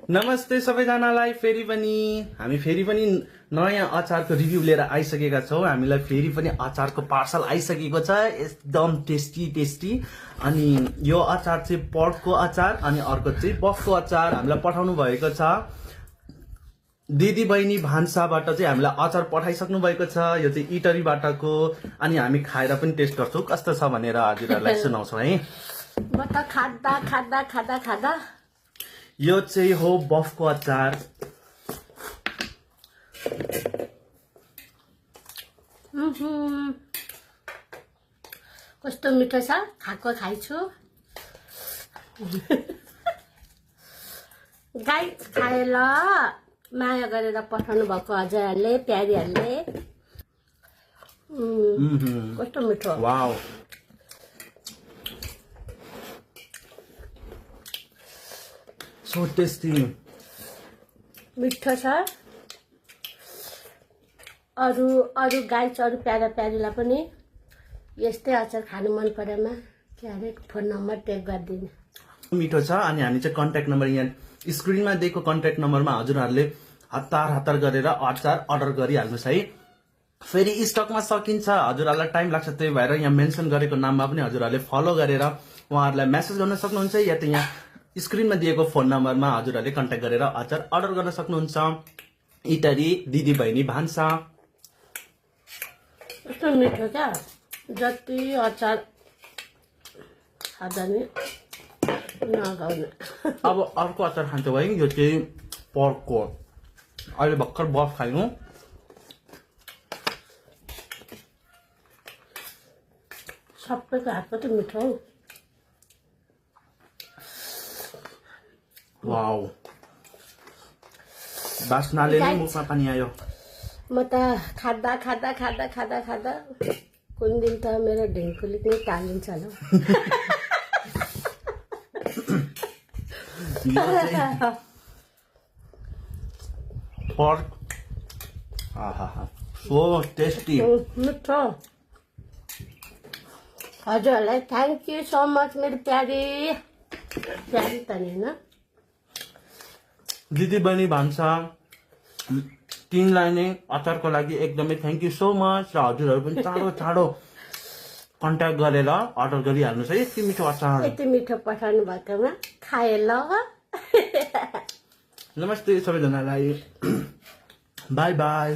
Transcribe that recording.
नमस्ते सबैजनालाई फेरि पनि हामी फेरि पनि नयाँ अचारको रिभ्यू लिएर आइसकेका छौँ। हामीलाई फेरि पनि अचारको पार्सल आइसकेको छ, एकदम टेस्टी। अनि यो अचार चाहिँ पर्कको अचार अनि अर्को चाहिँ बफको अचार हामीलाई पठाउनु भएको छ। दिदी बहिनी भान्साबाट चाहिँ हामीलाई अचार पठाइसक्नु भएको छ। यो चाहिँ इटरीबाटको अनि हामी खाएर पनि टेस्ट गर्छौँ कस्तो छ भनेर हजुरहरूलाई सुनाउँछौँ है। म त खाँदा यो चाहिँ हो बफको अचार। कस्तो मिठो छ, खाएको खाइछु। गाई खाएर माया गरेर पठाउनु भएको हजुरहरूले, प्यारीहरूले। कस्तो मिठो। वाउ, सो टेस्टी, मिठो छ। अरू गाई अरू प्यारीलाई पनि यस्तै अचार खानु मन परेमा के अरे फोन नम्बर टेक गरिदिनु। मिठो छ। अनि हामी चाहिँ कन्ट्याक्ट नम्बर यहाँ स्क्रिनमा दिएको कन्ट्याक्ट नम्बरमा हजुरहरूले हतार गरेर अचार अर्डर गरिहाल्नुहोस् है। फेरि स्टकमा सकिन्छ, हजुरहरूलाई टाइम लाग्छ, त्यही भएर यहाँ मेन्सन गरेको नाममा पनि हजुरहरूले फलो गरेर उहाँहरूलाई मेसेज गर्न सक्नुहुन्छ या त यहाँ स्क्रिनमा दिएको फोन नम्बरमा हजुरहरूले कन्ट्याक्ट गरेर अचार अर्डर गर्न सक्नुहुन्छ। इटरी दिदी बहिनी भान्सा। कस्तो मिठो क्या, जति अचार खाँदा नि नगाउने। अब अर्को अचार खान्छौँ है, यो चाहिँ पर्कको। अहिले भर्खर बफ खायौँ। सबैको हातको त मिठो हौ। वाउ, बास्नाले नै मुखमा पानी आयो। म त खाँदा कुन दिन त मेरो ढिङ्कुली पनि तालिन्छ होला। पर्क, सो टेस्टी, मिठो। हजुरहरूलाई थ्याङ्क यू सो मच मेरो प्यारी त नि होइन, दिदी बहिनी भान्सा टिमलाई नै अचारको लागि एकदमै थ्याङ्क यू सो मच। र हजुरहरू पनि चाँडो कन्ट्याक्ट गरेर अर्डर गरिहाल्नुहोस् है। यति मिठो अचार, यति मिठो पठाउनु भएकोमा खाए ल। नमस्ते सबैजनालाई, बाई बाई।